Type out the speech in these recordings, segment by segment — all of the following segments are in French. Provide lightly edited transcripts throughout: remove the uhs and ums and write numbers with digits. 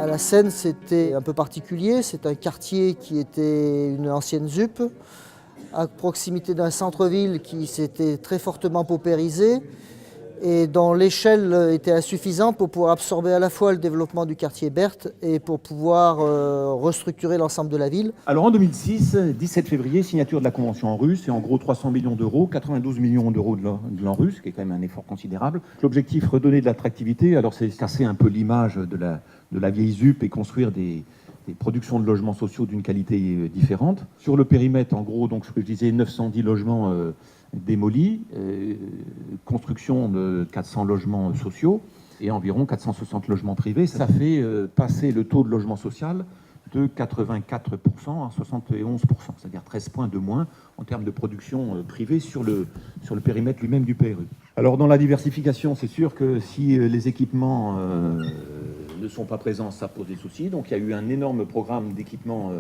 À la Seine, c'était un peu particulier. C'est un quartier qui était une ancienne ZUP, à proximité d'un centre-ville qui s'était très fortement paupérisé et dont l'échelle était insuffisante pour pouvoir absorber à la fois le développement du quartier Berthe et pour pouvoir restructurer l'ensemble de la ville. Alors en 2006, 17 février, signature de la convention en russe, c'est en gros 300 millions d'euros, 92 millions d'euros de l'an russe, qui est quand même un effort considérable. L'objectif, redonner de l'attractivité, alors c'est casser un peu l'image de la vieille ZUP et construire des productions de logements sociaux d'une qualité différente. Sur le périmètre, en gros, donc ce que je disais, 910 logements démolis, construction de 400 logements sociaux et environ 460 logements privés. Ça fait passer le taux de logement social de 84% à 71%, c'est-à-dire 13 points de moins en termes de production privée sur le périmètre lui-même du PRU. Alors dans la diversification, c'est sûr que si les équipements ne sont pas présents, ça pose des soucis. Donc il y a eu un énorme programme d'équipements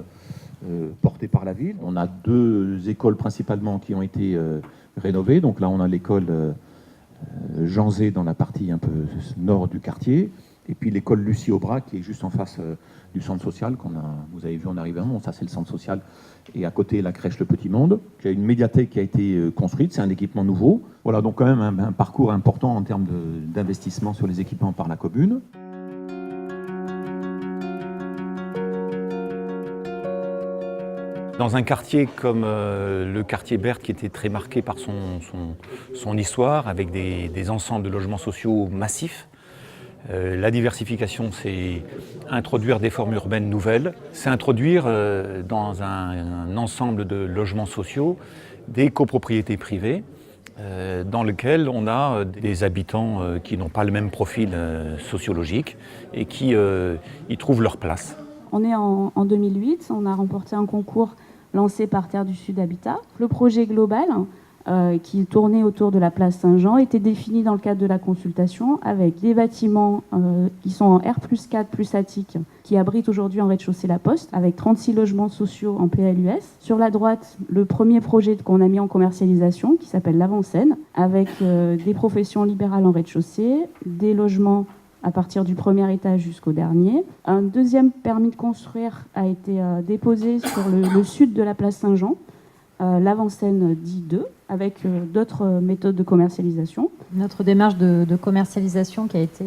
porté par la ville. On a 2 écoles principalement qui ont été rénovées. Donc là on a l'école Jean Zé dans la partie un peu nord du quartier. Et puis l'école Lucie Aubrac qui est juste en face du centre social vous avez vu en arrivant. Bon, ça c'est le centre social. Et à côté la crèche Le Petit Monde. Il y a une médiathèque qui a été construite, c'est un équipement nouveau. Voilà, donc quand même un parcours important en termes d'investissement sur les équipements par la commune. Dans un quartier comme le quartier Berthe, qui était très marqué par son histoire, avec des ensembles de logements sociaux massifs, la diversification, c'est introduire des formes urbaines nouvelles, c'est introduire dans un ensemble de logements sociaux des copropriétés privées dans lesquelles on a des habitants qui n'ont pas le même profil sociologique et qui y trouvent leur place. On est en 2008, on a remporté un concours lancé par Terre du Sud Habitat. Le projet global, qui tournait autour de la place Saint-Jean, était défini dans le cadre de la consultation avec des bâtiments qui sont en R+4 plus attique, qui abritent aujourd'hui en rez-de-chaussée la Poste, avec 36 logements sociaux en PLUS. Sur la droite, le premier projet qu'on a mis en commercialisation, qui s'appelle l'Avant-Seine, avec des professions libérales en rez-de-chaussée, des logements à partir du premier étage jusqu'au dernier. Un deuxième permis de construire a été déposé sur le sud de la place Saint-Jean, l'Avant-Seine dit 2, avec d'autres méthodes de commercialisation. Notre démarche de commercialisation qui a été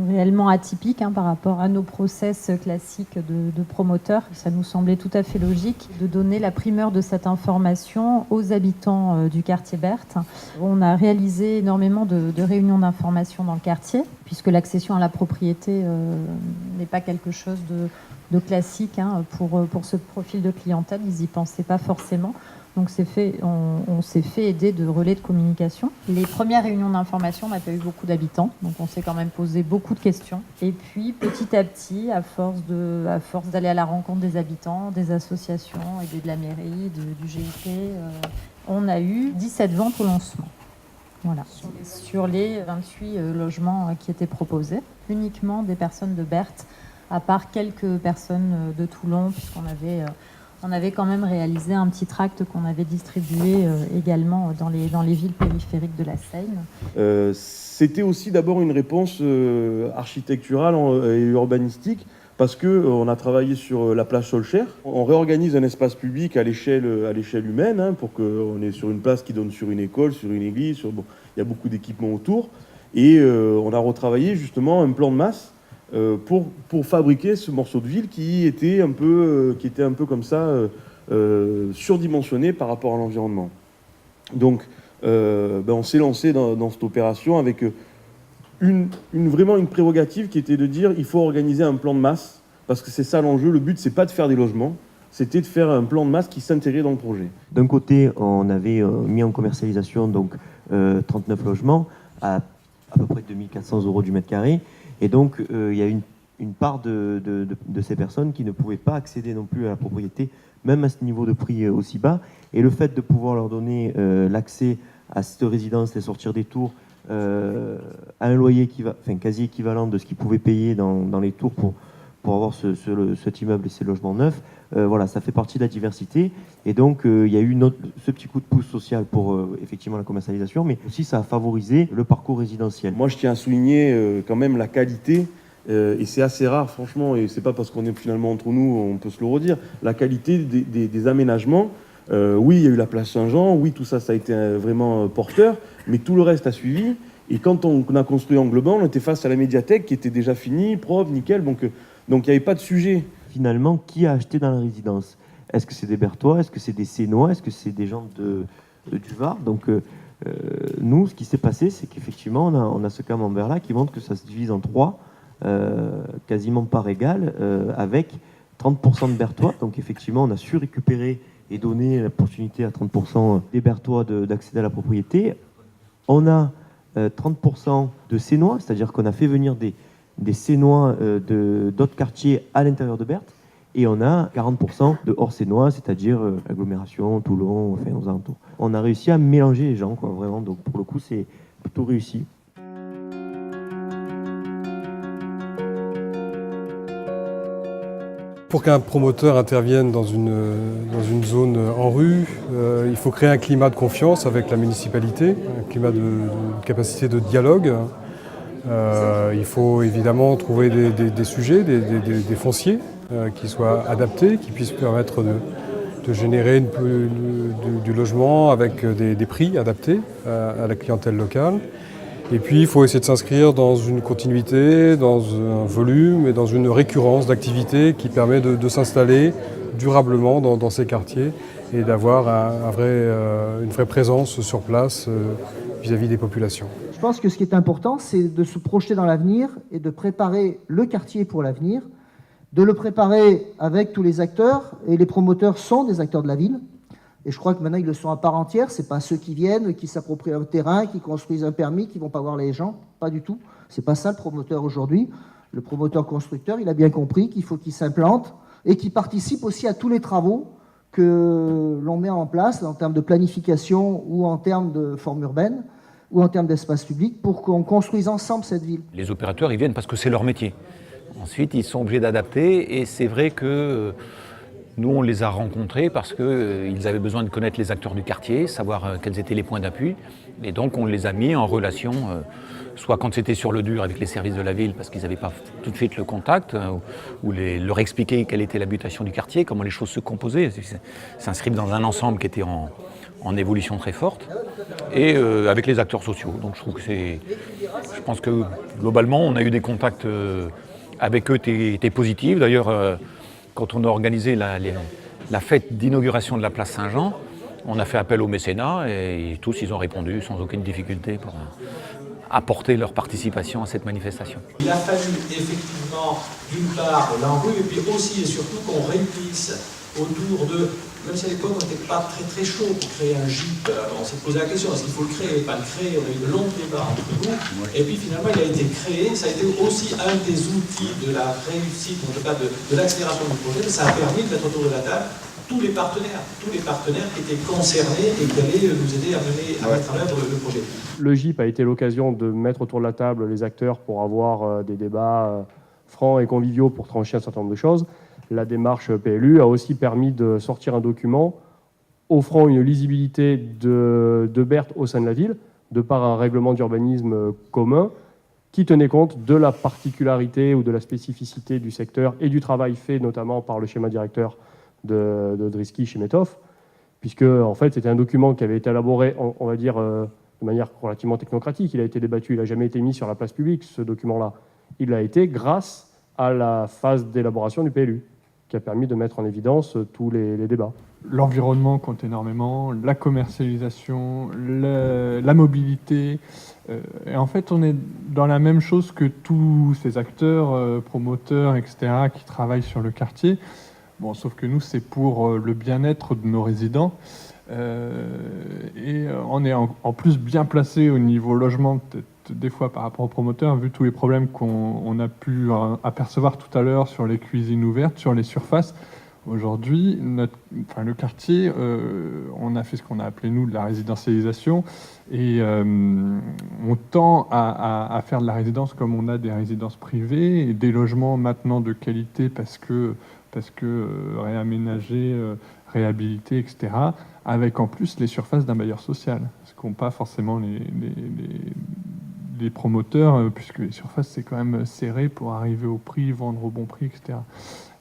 réellement atypique par rapport à nos process classiques de promoteurs. Ça nous semblait tout à fait logique de donner la primeur de cette information aux habitants du quartier Berthe. On a réalisé énormément de réunions d'information dans le quartier, puisque l'accession à la propriété n'est pas quelque chose de classique pour ce profil de clientèle. Ils n'y pensaient pas forcément. Donc on s'est fait aider de relais de communication. Les premières réunions d'information, on n'a pas eu beaucoup d'habitants, donc on s'est quand même posé beaucoup de questions. Et puis petit à petit, à force d'aller à la rencontre des habitants, des associations, et de la mairie, du GIP, on a eu 17 ventes au lancement. Voilà. Sur les 28 logements qui étaient proposés, uniquement des personnes de Berthe, à part quelques personnes de Toulon, on avait quand même réalisé un petit tract qu'on avait distribué également dans les villes périphériques de la Seine. C'était aussi d'abord une réponse architecturale et urbanistique, parce qu'on a travaillé sur la place Solcher. On réorganise un espace public à l'échelle humaine, pour qu'on est sur une place qui donne sur une école, sur une église, il y a beaucoup d'équipements autour. Et on a retravaillé justement un plan de masse pour fabriquer ce morceau de ville qui était un peu comme ça surdimensionné par rapport à l'environnement. Donc on s'est lancé dans cette opération avec vraiment une prérogative qui était de dire il faut organiser un plan de masse, parce que c'est ça l'enjeu. Le but, c'est pas de faire des logements, c'était de faire un plan de masse qui s'intégrait dans le projet. D'un côté, on avait mis en commercialisation 39 logements à peu près 2400 € du mètre carré. Et donc, il y a une part de ces personnes qui ne pouvaient pas accéder non plus à la propriété, même à ce niveau de prix aussi bas. Et le fait de pouvoir leur donner l'accès à cette résidence, les sortir des tours, à un loyer quasi équivalent de ce qu'ils pouvaient payer dans les tours pour avoir cet immeuble et ces logements neufs, voilà, ça fait partie de la diversité. Et donc, il y a eu ce petit coup de pouce social pour effectivement la commercialisation, mais aussi ça a favorisé le parcours résidentiel. Moi, je tiens à souligner quand même la qualité Et c'est assez rare, franchement, et c'est pas parce qu'on est finalement entre nous, on peut se le redire, la qualité des aménagements. Oui, il y a eu la place Saint-Jean, oui, tout ça, ça a été vraiment porteur, mais tout le reste a suivi. Et quand on a construit Engleban, on était face à la médiathèque qui était déjà finie, propre, nickel, donc il n'y avait pas de sujet. Finalement, qui a acheté dans la résidence? Est-ce que c'est des Berthois? Est-ce que c'est des Sénois? Est-ce que c'est des gens du Var? Donc, nous, ce qui s'est passé, c'est qu'effectivement, on a ce camembert-là qui montre que ça se divise en trois, quasiment par égal, avec 30% de Berthois. Donc, effectivement, on a su récupérer et donner l'opportunité à 30% des Berthois d'accéder à la propriété. On a 30% de Sénois, c'est-à-dire qu'on a fait venir des Sénois d'autres quartiers à l'intérieur de Berthe. Et on a 40% de hors-sénois, c'est-à-dire agglomération, Toulon, enfin aux alentours. On a réussi à mélanger les gens, quoi, vraiment. Donc pour le coup, c'est plutôt réussi. Pour qu'un promoteur intervienne dans une zone en rue, il faut créer un climat de confiance avec la municipalité, un climat de capacité de dialogue. Il faut évidemment trouver des sujets, des fonciers qui soient adaptés, qui puissent permettre de générer du logement avec des prix adaptés à la clientèle locale. Et puis il faut essayer de s'inscrire dans une continuité, dans un volume et dans une récurrence d'activités qui permet de s'installer durablement dans ces quartiers et d'avoir une vraie présence sur place vis-à-vis des populations. Je pense que ce qui est important, c'est de se projeter dans l'avenir et de préparer le quartier pour l'avenir, de le préparer avec tous les acteurs, et les promoteurs sont des acteurs de la ville. Et je crois que maintenant, ils le sont à part entière. Ce n'est pas ceux qui viennent, qui s'approprient un terrain, qui construisent un permis, qui ne vont pas voir les gens. Pas du tout. Ce n'est pas ça le promoteur aujourd'hui. Le promoteur constructeur, il a bien compris qu'il faut qu'il s'implante et qu'il participe aussi à tous les travaux que l'on met en place en termes de planification ou en termes de forme urbaine ou en termes d'espace public pour qu'on construise ensemble cette ville. Les opérateurs, ils viennent parce que c'est leur métier. Ensuite, ils sont obligés d'adapter et c'est vrai que nous, on les a rencontrés parce qu'ils avaient besoin de connaître les acteurs du quartier, savoir quels étaient les points d'appui. Et donc, on les a mis en relation, soit quand c'était sur le dur avec les services de la ville, parce qu'ils n'avaient pas tout de suite le contact, ou leur expliquer quelle était l'habitation du quartier, comment les choses se composaient, s'inscrivent dans un ensemble qui était en évolution très forte, et avec les acteurs sociaux. Donc, je pense que globalement, on a eu des contacts avec eux qui étaient positifs. D'ailleurs, quand on a organisé la fête d'inauguration de la place Saint-Jean, on a fait appel au mécénat et tous ils ont répondu sans aucune difficulté pour apporter leur participation à cette manifestation. Il a fallu effectivement d'une part l'enrue et puis aussi et surtout qu'on réunisse autour de, même si à l'époque on n'était pas très chaud pour créer un gîte, on s'est posé la question, est-ce qu'il faut le créer, pas le créer, on a eu de longs débats entre nous, et puis finalement il a été créé, ça a été aussi un des outils de la réussite, en tout cas de l'accélération du projet, ça a permis de mettre autour de la table tous les partenaires qui étaient concernés et qui allaient nous aider à mettre en œuvre le projet. Le GIP a été l'occasion de mettre autour de la table les acteurs pour avoir des débats francs et conviviaux pour trancher un certain nombre de choses. La démarche PLU a aussi permis de sortir un document offrant une lisibilité de Berthe au sein de la ville, de par un règlement d'urbanisme commun, qui tenait compte de la particularité ou de la spécificité du secteur et du travail fait notamment par le schéma directeur de Driski chez Metov, puisque en fait c'était un document qui avait été élaboré, on va dire, de manière relativement technocratique. Il a été débattu, il n'a jamais été mis sur la place publique, ce document-là. Il l'a été grâce à la phase d'élaboration du PLU, qui a permis de mettre en évidence tous les débats. L'environnement compte énormément, la commercialisation, la mobilité. Et en fait, on est dans la même chose que tous ces acteurs, promoteurs, etc., qui travaillent sur le quartier. Bon, sauf que nous, c'est pour le bien-être de nos résidents. Et on est en plus bien placé au niveau logement, peut-être des fois par rapport aux promoteurs, vu tous les problèmes qu'on a pu apercevoir tout à l'heure sur les cuisines ouvertes, sur les surfaces. Aujourd'hui, le quartier, on a fait ce qu'on a appelé, nous, de la résidentialisation. Et on tend à faire de la résidence comme on a des résidences privées et des logements maintenant de qualité parce que réaménagés, réhabilités, etc., avec en plus les surfaces d'un bailleur social, ce qu'ont pas forcément des promoteurs, puisque les surfaces, c'est quand même serré pour arriver au prix, vendre au bon prix, etc.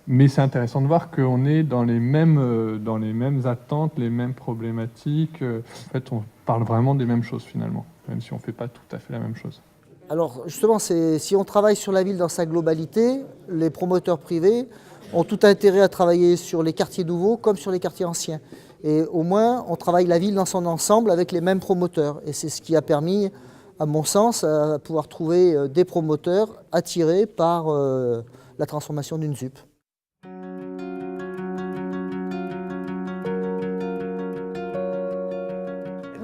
Mais c'est intéressant de voir qu'on est dans les mêmes attentes, les mêmes problématiques. En fait, on parle vraiment des mêmes choses finalement, même si on ne fait pas tout à fait la même chose. Alors justement, si on travaille sur la ville dans sa globalité, les promoteurs privés ont tout intérêt à travailler sur les quartiers nouveaux comme sur les quartiers anciens. Et au moins, on travaille la ville dans son ensemble avec les mêmes promoteurs. Et c'est ce qui a permis, à mon sens, à pouvoir trouver des promoteurs attirés par la transformation d'une ZUP.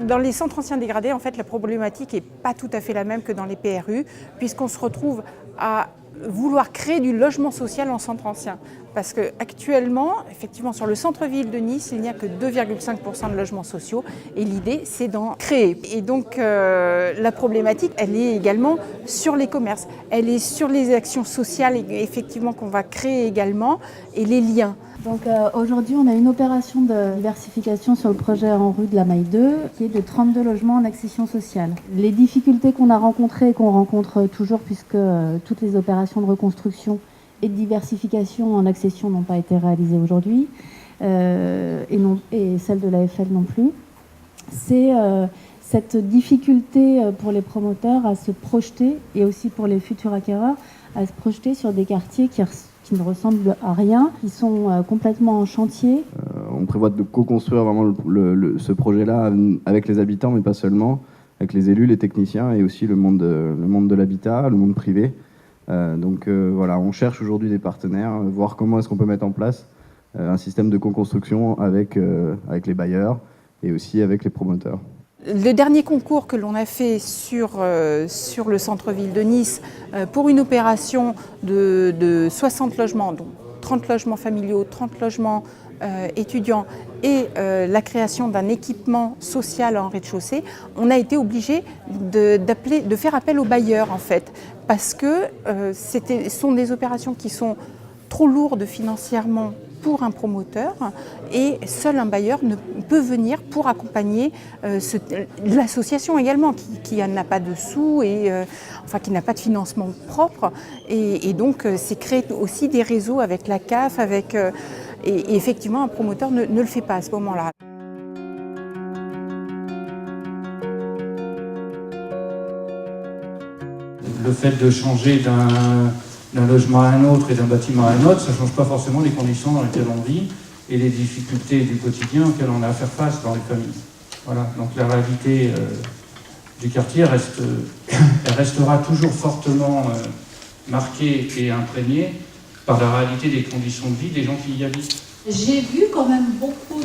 Dans les centres anciens dégradés, en fait, la problématique n'est pas tout à fait la même que dans les PRU, puisqu'on se retrouve à vouloir créer du logement social en centre ancien. Parce qu'actuellement, effectivement, sur le centre-ville de Nice, il n'y a que 2,5% de logements sociaux et l'idée, c'est d'en créer. Et donc, la problématique, elle est également sur les commerces, elle est sur les actions sociales, effectivement, qu'on va créer également, et les liens. Donc aujourd'hui, on a une opération de diversification sur le projet en rue de la Maille 2 qui est de 32 logements en accession sociale. Les difficultés qu'on a rencontrées et qu'on rencontre toujours puisque toutes les opérations de reconstruction et de diversification en accession n'ont pas été réalisées aujourd'hui et celles de l'AFL non plus, c'est cette difficulté pour les promoteurs à se projeter et aussi pour les futurs acquéreurs à se projeter sur des quartiers qui ne ressemblent à rien, qui sont complètement en chantier. On prévoit de co-construire vraiment ce projet-là avec les habitants, mais pas seulement, avec les élus, les techniciens et aussi le monde de l'habitat, le monde privé. Donc voilà, on cherche aujourd'hui des partenaires, voir comment est-ce qu'on peut mettre en place un système de co-construction avec les bailleurs et aussi avec les promoteurs. Le dernier concours que l'on a fait sur le centre-ville de Nice pour une opération de 60 logements, donc 30 logements familiaux, 30 logements étudiants et la création d'un équipement social en rez-de-chaussée, on a été obligé de faire appel aux bailleurs en fait, parce que ce sont des opérations qui sont trop lourdes financièrement pour un promoteur et seul un bailleur ne peut venir pour accompagner l'association également qui n'a pas de sous et qui n'a pas de financement propre et donc c'est créer aussi des réseaux avec la CAF et effectivement un promoteur ne le fait pas à ce moment-là. Le fait de changer d'un logement à un autre et d'un bâtiment à un autre, ça ne change pas forcément les conditions dans lesquelles on vit et les difficultés du quotidien auxquelles on a à faire face dans les familles. Voilà, donc la réalité du quartier restera toujours fortement marquée et imprégnée par la réalité des conditions de vie des gens qui y habitent. J'ai vu quand même beaucoup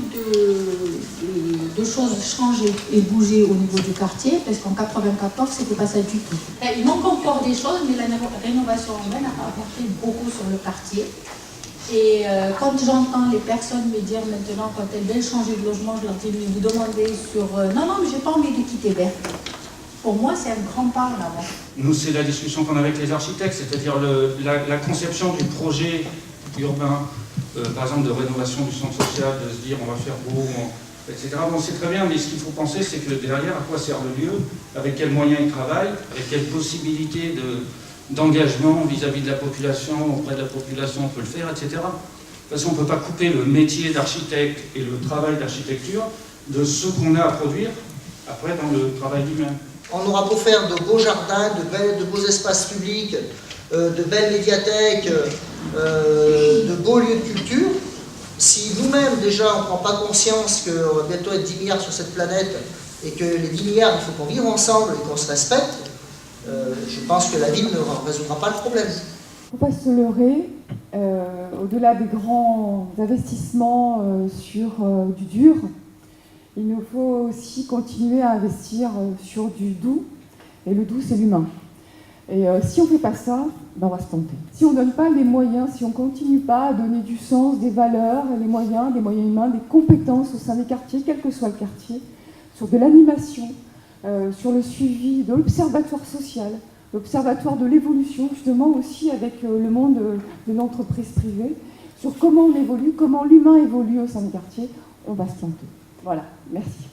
de choses changer et bouger au niveau du quartier, parce qu'en 1994, c'était pas ça du tout. Il manque encore des choses, mais la rénovation urbaine a apporté beaucoup sur le quartier. Et quand j'entends les personnes me dire maintenant, quand elles veulent changer de logement, je leur dis, mais vous demandez sur non, mais j'ai pas envie de quitter Berthe. Pour moi, c'est un grand pas là. Nous, c'est la discussion qu'on a avec les architectes, c'est-à-dire la conception du projet urbain, par exemple de rénovation du centre social, de se dire on va faire beau, etc. Bon, c'est très bien, mais ce qu'il faut penser, c'est que derrière, à quoi sert le lieu, avec quels moyens il travaille, avec quelles possibilités d'engagement vis-à-vis de la population, auprès de la population on peut le faire, etc. De toute façon, on ne peut pas couper le métier d'architecte et le travail d'architecture de ce qu'on a à produire après dans le travail lui-même. On aura beau faire de beaux jardins, de beaux espaces publics, de belles médiathèques, de beaux lieux de culture. Si nous-mêmes, déjà, on ne prend pas conscience qu'on va bientôt être 10 milliards sur cette planète et que les 10 milliards, il faut qu'on vive ensemble et qu'on se respecte, je pense que la ville ne résoudra pas le problème. Il ne faut pas se leurrer. Au-delà des grands investissements sur du dur, il nous faut aussi continuer à investir sur du doux. Et le doux, c'est l'humain. Et si on ne fait pas ça, ben on va se planter. Si on ne donne pas les moyens, si on ne continue pas à donner du sens, des valeurs, des moyens humains, des compétences au sein des quartiers, quel que soit le quartier, sur de l'animation, sur le suivi de l'observatoire social, l'observatoire de l'évolution, justement aussi avec le monde de l'entreprise privée, sur comment on évolue, comment l'humain évolue au sein des quartiers, on va se planter. Voilà, merci.